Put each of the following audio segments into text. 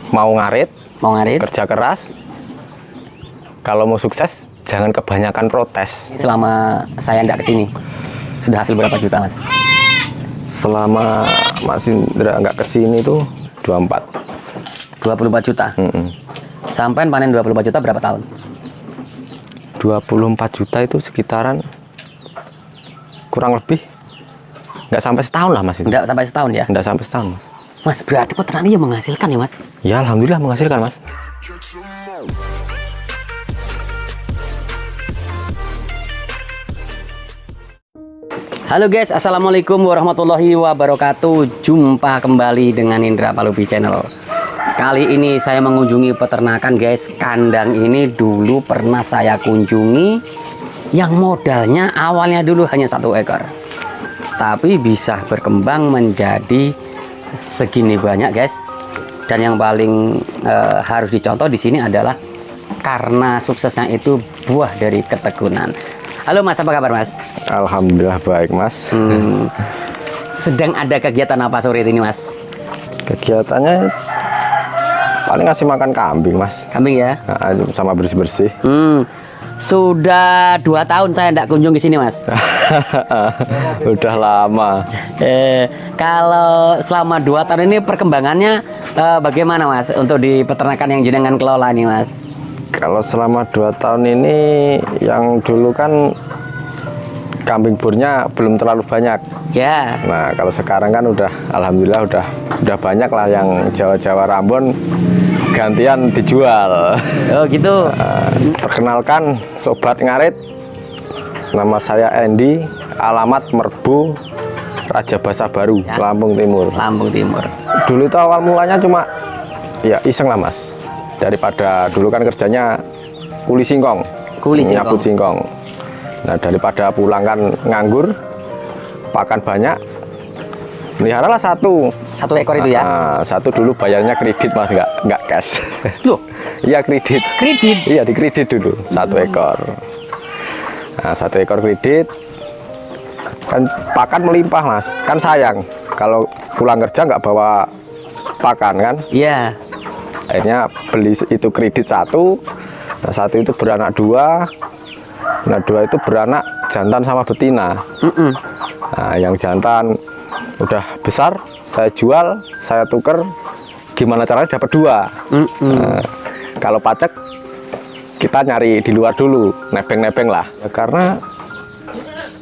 mau ngarit, kerja keras. Kalau mau sukses, jangan kebanyakan protes. Selama saya nggak kesini, sudah hasil berapa juta mas? Selama Mas Indra nggak kesini tuh 24 juta. Sampai panen 24 juta berapa tahun? 24 juta itu sekitaran kurang lebih nggak sampai setahun lah mas. Nggak sampai setahun ya? Nggak sampai setahun mas. Mas berarti petani ya menghasilkan ya mas? Ya alhamdulillah menghasilkan mas. Halo guys, assalamualaikum warahmatullahi wabarakatuh. Jumpa kembali dengan Indra Palupi Channel. Kali ini saya mengunjungi peternakan guys. Kandang ini dulu pernah saya kunjungi, yang modalnya awalnya dulu hanya 1 ekor, tapi bisa berkembang menjadi segini banyak guys. Dan yang paling harus dicontoh di sini adalah karena suksesnya itu buah dari ketekunan. Halo mas, apa kabar mas? Alhamdulillah baik mas. Sedang ada kegiatan apa sore ini mas? Kegiatannya paling ngasih makan kambing mas. Kambing ya? Sama bersih-bersih. Sudah 2 tahun saya tidak kunjung ke sini mas. Udah lama. Kalau selama 2 tahun ini perkembangannya bagaimana mas untuk di peternakan yang jenengan kelola nih mas? Kalau selama 2 tahun ini yang dulu kan kambing burnya belum terlalu banyak. Ya. Nah kalau sekarang kan udah alhamdulillah udah banyak lah yang Jawa-Jawa Rambon gantian dijual. Oh gitu. Perkenalkan sobat ngarit, nama saya Andy, alamat Merbu, Raja Basa Baru, ya. Lampung Timur. Lampung Timur. Dulu itu awal mulanya cuma ya iseng lah mas. Daripada dulu kan kerjanya kuli singkong, nyabut singkong. Nah daripada pulang kan nganggur, pakan banyak, peliharalah satu ekor itu ya. Satu dulu bayarnya kredit mas, nggak cash. Loh? Iya kredit. Kredit? Iya di kredit dulu 1 ekor. Nah 1 ekor kredit, kan pakan melimpah mas. Kan sayang kalau pulang kerja nggak bawa pakan kan? Iya. Akhirnya beli itu kredit 1, nah 1 itu beranak 2, nah 2 itu beranak jantan sama betina. Nah yang jantan udah besar saya jual, saya tuker, gimana caranya dapat 2. Nah, kalau pacek kita nyari di luar dulu, nebeng-nebeng lah ya, karena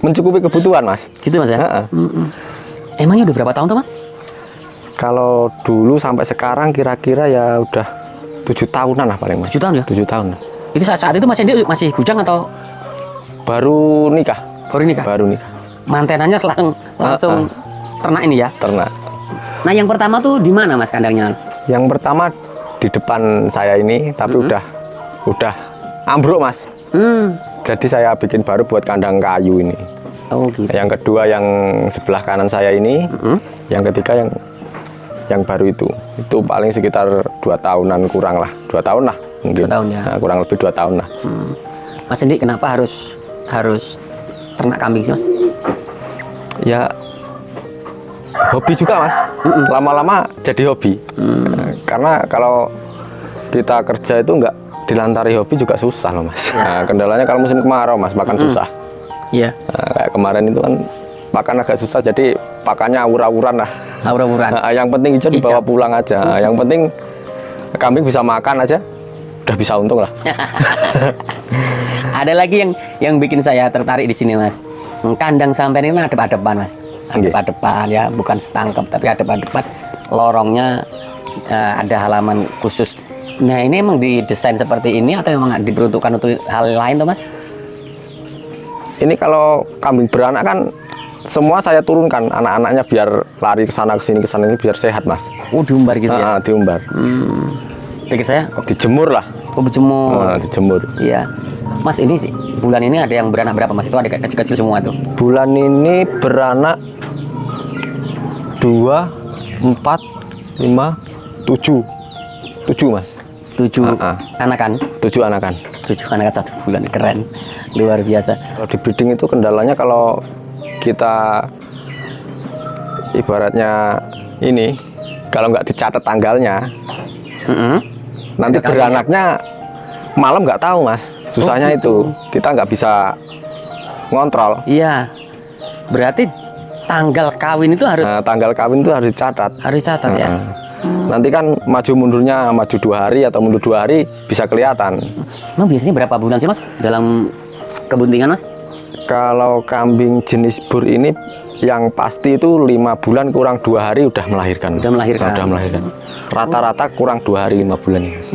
mencukupi kebutuhan mas. Gitu mas ya? Emangnya udah berapa tahun tuh mas? Kalau dulu sampai sekarang kira-kira ya udah 7 tahunan lah paling mas. 7 tahun ya? 7 tahun. Itu saat itu masih bujang atau? Baru nikah. Baru nikah? Baru nikah. Mantenannya langsung ternak ini ya? Ternak. Nah yang pertama tuh di mana mas kandangnya? Yang pertama di depan saya ini, tapi udah ambruk mas. Jadi saya bikin baru buat kandang kayu ini. Oh gitu. Yang kedua yang sebelah kanan saya ini, yang ketiga yang baru itu paling sekitar 2 tahunan kurang lah, 2 tahun lah mungkin. 2 tahun ya. Nah, kurang lebih 2 tahun lah. Mas Indi kenapa harus ternak kambing sih mas? Ya hobi juga mas. Lama-lama jadi hobi. Karena kalau kita kerja itu nggak dilantari hobi juga susah loh mas. Nah, kendalanya kalau musim kemarau mas, makan susah. Iya. Nah, kayak kemarin itu kan pakan agak susah, jadi pakannya awur-awuran lah. Awur-awuran. Nah, yang penting hijau dibawa pulang aja. Nah, yang penting kambing bisa makan aja, udah bisa untung lah. Ada lagi yang bikin saya tertarik di sini mas. Kandang sampean ini adep-adepan mas. Adep-adepan ya, bukan setangkep tapi adep-adepan. Lorongnya ada halaman khusus. Nah ini emang didesain seperti ini atau memang diperuntukkan untuk hal lain tuh mas? Ini kalau kambing beranak kan semua saya turunkan anak-anaknya biar lari ke sana ke sini biar sehat mas. Oh diumbar gitu ya? Diumbar. Pikir saya dijemur lah. Oh dijemur. Dijemur. Iya. Mas ini bulan ini ada yang beranak berapa mas? Itu ada kecil-kecil semua tuh? Bulan ini beranak 2, 4, 5, 7 mas. 7 anakan? 7 anakan. 7 anakan 1 bulan, keren, luar biasa. Kalau di breeding itu kendalanya kalau kita ibaratnya ini, kalau nggak dicatat tanggalnya, Nanti Ada kawinnya. beranaknya malam nggak tahu mas. Susahnya gitu. itu kita nggak bisa ngontrol. Iya. Berarti tanggal kawin itu harus Nah, tanggal kawin itu harus dicatat. catat ya. Nah, nanti kan maju mundurnya maju 2 hari atau mundur 2 hari bisa kelihatan. Emang biasanya berapa bulan sih mas dalam kebuntingan mas? Kalau kambing jenis bur ini yang pasti itu 5 bulan kurang 2 hari udah melahirkan. Udah melahirkan. Udah melahirkan. Rata-rata kurang 2 hari 5 bulan ya, mas.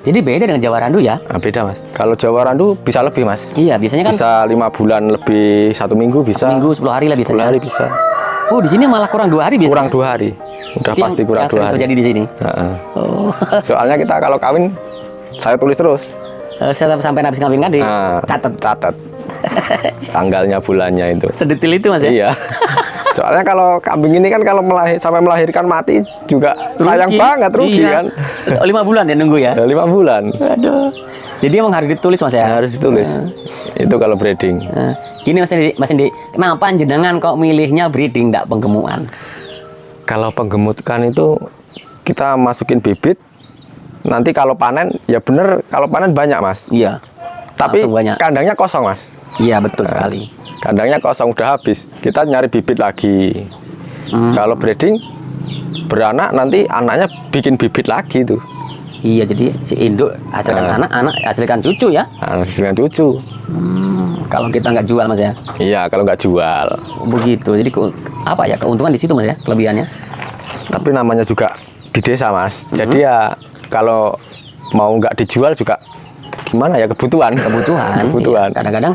Jadi beda dengan Jawa Randu ya? Nah, beda mas. Kalau Jawa Randu bisa lebih mas. Iya, biasanya kan Bisa 5 bulan lebih 1 minggu bisa. minggu 10 hari lah 10 biasanya. hari bisa. Oh, di sini malah kurang 2 hari biasanya. Kurang 2 hari. Udah Itu pasti kurang yang 2 sering hari. terjadi di sini. Heeh. Oh. Soalnya kita kalau kawin saya tulis terus. Sampai habis kawin kan Catat. Tanggalnya, bulannya itu. sedetil itu mas ya? Iya. Soalnya kalau kambing ini kan kalau sampai melahirkan mati juga sayang Rugi. banget, rugi Iya. kan. 5 bulan ya nunggu ya? Ya, 5 bulan. Aduh. Jadi emang harus ditulis mas ya? Harus ditulis. Itu kalau breeding. Nah, gini Mas Indi, kenapa jenengan kok milihnya breeding ndak penggemukan? Kalau penggemutkan itu kita masukin bibit. Nanti kalau panen ya bener, kalau panen banyak mas. Iya. Tapi Langsung banyak. kandangnya kosong mas. Iya betul sekali. Kandangnya kosong udah habis. Kita nyari bibit lagi. Kalau breeding beranak nanti anaknya bikin bibit lagi tuh. Iya, jadi si induk hasilkan anak, anak hasilkan cucu ya. Hasilkan cucu. Kalau kita nggak jual mas ya. Iya, kalau nggak jual. Begitu. Jadi apa ya keuntungan di situ mas ya, kelebihannya? Tapi namanya juga di desa mas. Jadi ya kalau mau nggak dijual juga gimana ya, kebutuhan. Kebutuhan. Iya. Kadang-kadang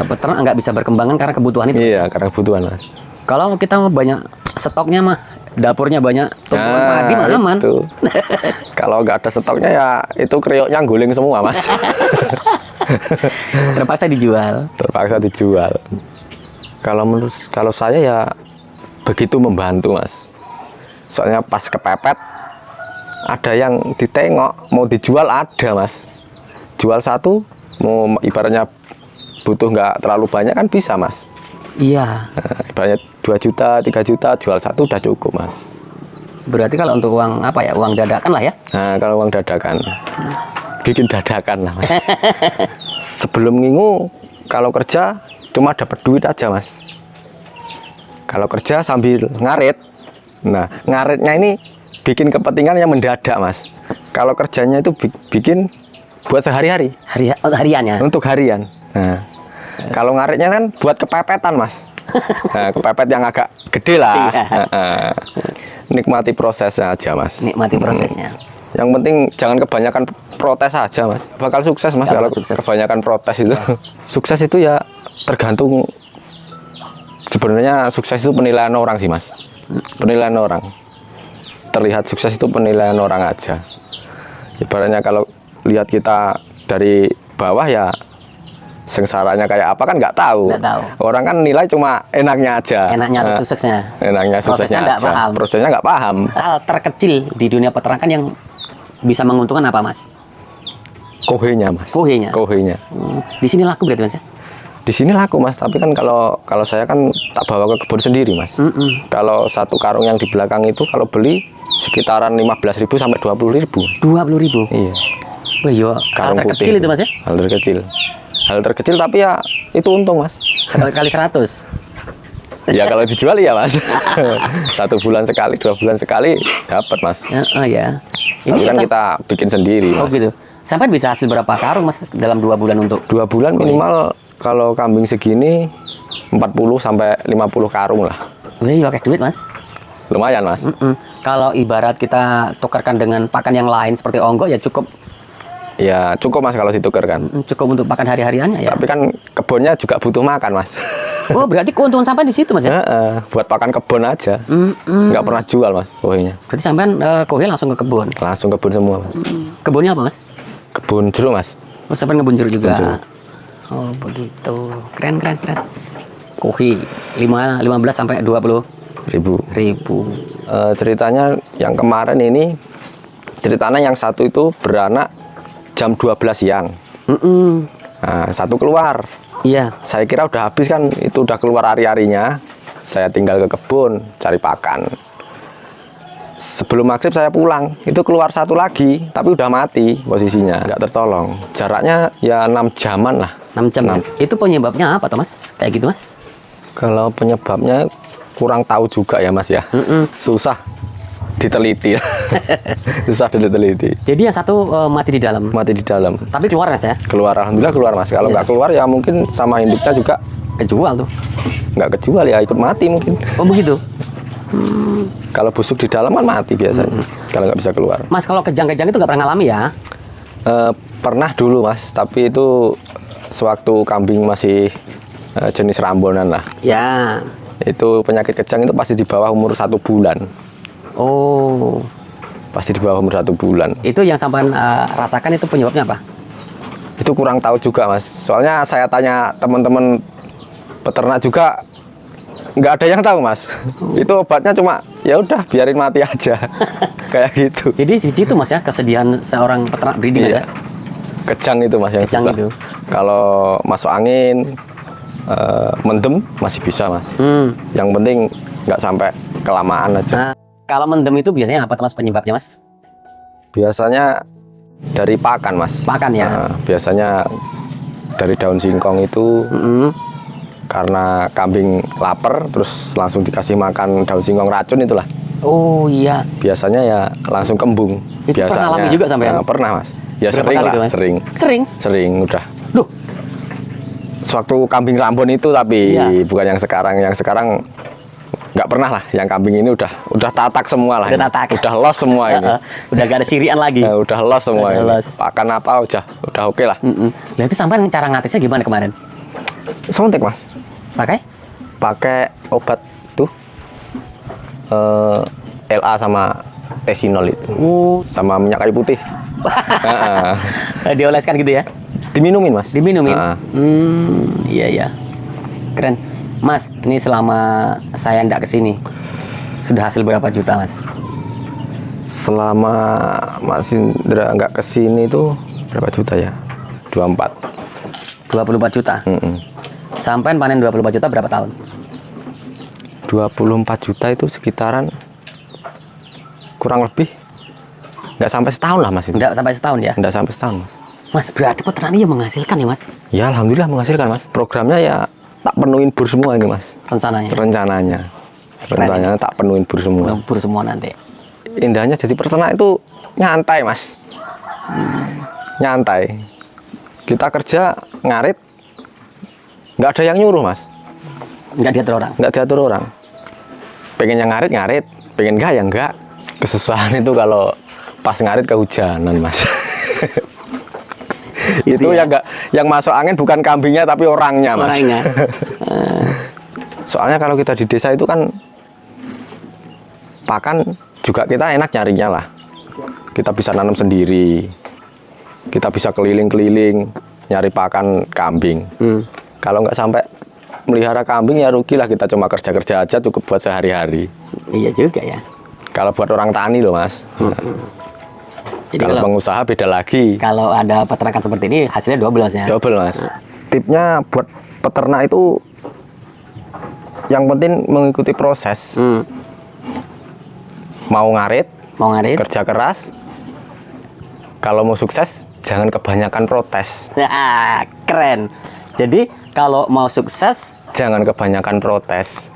peternak nggak bisa berkembangan karena kebutuhan itu. Iya, karena kebutuhan mas. Kalau kita mau banyak stoknya mah, dapurnya banyak, tumpuan padi mah aman. Itu. Kalau nggak ada stoknya ya itu krioknya guling semua mas. Terpaksa dijual. Terpaksa dijual. Kalau saya ya begitu membantu mas. Soalnya pas kepepet ada yang ditengok mau dijual ada mas. Jual satu mau ibaratnya butuh nggak terlalu banyak kan bisa mas. Iya. Nah, ibaratnya 2 juta 3 juta jual satu udah cukup mas. Berarti kalau untuk uang apa ya, uang dadakan lah ya. Nah kalau uang dadakan bikin dadakan lah mas. Sebelum ngingu kalau kerja cuma dapat duit aja mas. Kalau kerja sambil ngarit. Nah ngaritnya ini bikin kepentingan yang mendadak mas. Kalau kerjanya itu bikin buat sehari-hari. Hariannya. Untuk harian. Nah kalau ngaritnya kan buat kepepetan mas. Nah, kepepet yang agak gede lah. Iya. Nikmati prosesnya aja mas. Nikmati prosesnya. Yang penting jangan kebanyakan protes aja mas. Bakal sukses mas Bakal kalau sukses. kebanyakan protes itu. Sukses itu ya tergantung. Sebenarnya sukses itu penilaian orang sih mas. Penilaian orang. Terlihat sukses itu penilaian orang aja. Ibaratnya kalau lihat kita dari bawah ya sengsaranya kayak apa kan nggak tahu. Nggak tahu. Orang kan nilai cuma enaknya aja. Enaknya atau Nah, suksesnya. Enaknya Prosesnya suksesnya nggak aja. paham. Prosesnya nggak paham. Hal terkecil di dunia peternakan yang bisa menguntungkan apa mas? Kohenya mas. Kohenya. Kohenya. Di sini laku berarti mas ya? Di sini laku mas, tapi kan kalau saya kan tak bawa ke kebun sendiri mas. Kalau satu karung yang di belakang itu kalau beli sekitaran 15.000 sampai 20.000. 20.000. Iya. Wah iya, hal Karung terkecil putih itu mas ya? Hal terkecil. Hal terkecil tapi ya itu untung mas. Kali 100. Ya kalau dijual ya mas. 1 bulan sekali, 2 bulan sekali dapat mas. Ya, oh ya. Tapi kan kita bikin sendiri Oh mas. gitu. Sampai bisa hasil berapa karung mas dalam 2 bulan untuk? 2 bulan minimal kalau kambing segini 40 sampai 50 karung lah. Wih, pakai duit mas. Lumayan mas. Kalau ibarat kita tukarkan dengan pakan yang lain seperti onggo ya cukup. Ya cukup mas kalau ditukar kan. Cukup untuk pakan hari-hariannya ya. Tapi kan kebunnya juga butuh makan mas. Oh berarti keuntungan sampai di situ mas ya? Buat pakan kebun aja. Nggak pernah jual mas kohenya. Berarti sampean kohnya langsung ke kebun. Langsung kebun semua mas. Kebunnya apa mas? Kebun jeruk mas. Oh sampean ngebun jeruk juga. jeruk. Oh begitu. Keren. Kohi 15 sampai 20.000. Ribu. Ceritanya yang kemarin ini, ceritanya yang satu itu beranak jam 12 siang. Nah, satu keluar. Iya. Saya kira udah habis kan, itu udah keluar hari-harinya. Saya tinggal ke kebun cari pakan. Sebelum maghrib saya pulang, itu keluar satu lagi, tapi udah mati posisinya, nggak tertolong. Jaraknya ya 6 jaman lah. 6 jam. Ya? Itu penyebabnya apa tuh Mas? Kayak gitu Mas? Kalau penyebabnya kurang tahu juga ya Mas ya. Susah diteliti. Susah diteliti. Jadi yang satu mati di dalam. Mati di dalam. Tapi keluar Mas ya? Keluar, alhamdulillah keluar Mas. Kalau nggak keluar ya mungkin sama induknya juga Kejual tuh. nggak kejual ya, ikut mati mungkin. Oh begitu. Kalau busuk di dalam kan mati biasanya. Kalau nggak bisa keluar. Mas kalau kejang-kejang itu nggak pernah ngalami ya? Pernah dulu Mas, tapi itu sewaktu kambing masih jenis rambonan lah. Ya. Itu penyakit kejang itu pasti di bawah umur 1 bulan. Oh. Pasti di bawah umur 1 bulan. Itu yang sampean rasakan itu penyebabnya apa? Itu kurang tahu juga Mas. Soalnya saya tanya teman-teman peternak juga nggak ada yang tahu Mas. Itu obatnya cuma ya udah biarin mati aja. Kayak gitu. Jadi di situ Mas ya kesedihan seorang peternak breeding Iya. ya? Kejang itu Mas yang Kejang susah. itu. Kalau masuk angin, mendem masih bisa Mas. Yang penting nggak sampai kelamaan aja. Nah, kalau mendem itu biasanya apa tuh Mas penyebabnya Mas? Biasanya dari pakan Mas. Pakan ya? Nah, biasanya dari daun singkong itu karena kambing lapar terus langsung dikasih makan daun singkong racun itulah. Oh iya. Biasanya ya langsung kembung. Itu pernah Biasanya alami juga sampean? Pernah Mas. Ya Berapa sering kali lah, tuh, Mas? sering. Sering? Udah. Loh, Sewaktu kambing Rambon itu tapi Iya. bukan yang sekarang. Yang sekarang nggak pernah lah. Yang kambing ini udah tatak semua lah. Udah ini. tatak. Udah los semua ini. udah gak ada sirian lagi. Nah, udah los semua Udah ini. los. Pakan apa udah oke lah. Nah itu sampean cara ngatisnya gimana kemarin? Suntik Mas. Pakai? Obat tuh LA sama Tesinol itu. Sama minyak kayu putih. Dioleskan gitu ya? Diminumin Mas. Diminumin? Nah. Iya. Keren. Mas, ini selama saya ndak kesini, sudah hasil berapa juta Mas? Selama Mas Indra nggak kesini tuh berapa juta ya? 24. 24 juta? Sampai panen 24 juta berapa tahun? 24 juta itu sekitaran kurang lebih nggak sampai setahun lah Mas itu. Nggak sampai setahun ya? Nggak sampai setahun Mas. Mas, berarti peternak ini menghasilkan ya Mas? Ya alhamdulillah menghasilkan Mas. Programnya ya tak penuhin bur semua ini Mas. Rencananya? Rencananya tak penuhin bur semua. Bur semua nanti? Indahnya jadi peternak itu nyantai Mas. Nyantai. Kita kerja ngarit, nggak ada yang nyuruh Mas. Nggak diatur orang? Nggak diatur orang. Pengen yang ngarit, pengen enggak ya enggak. Kesusahan itu kalau pas ngarit kehujanan Mas. Itu ya? yang masuk angin bukan kambingnya tapi orangnya Mas. Orangnya. Soalnya kalau kita di desa itu kan pakan juga kita enak nyarinya lah. Kita bisa nanam sendiri. Kita bisa keliling-keliling nyari pakan kambing. Kalau nggak sampai melihara kambing ya rugi lah, kita cuma kerja-kerja aja cukup buat sehari-hari. Iya juga ya. Kalau buat orang tani loh Mas. Jadi Kalau pengusaha beda lagi. Kalau ada peternakan seperti ini hasilnya 12 ya. Double Mas. Tipnya buat peternak itu yang penting mengikuti proses. Mau ngarit, kerja keras. Kalau mau sukses jangan kebanyakan protes. Keren. Jadi kalau mau sukses Jangan kebanyakan protes.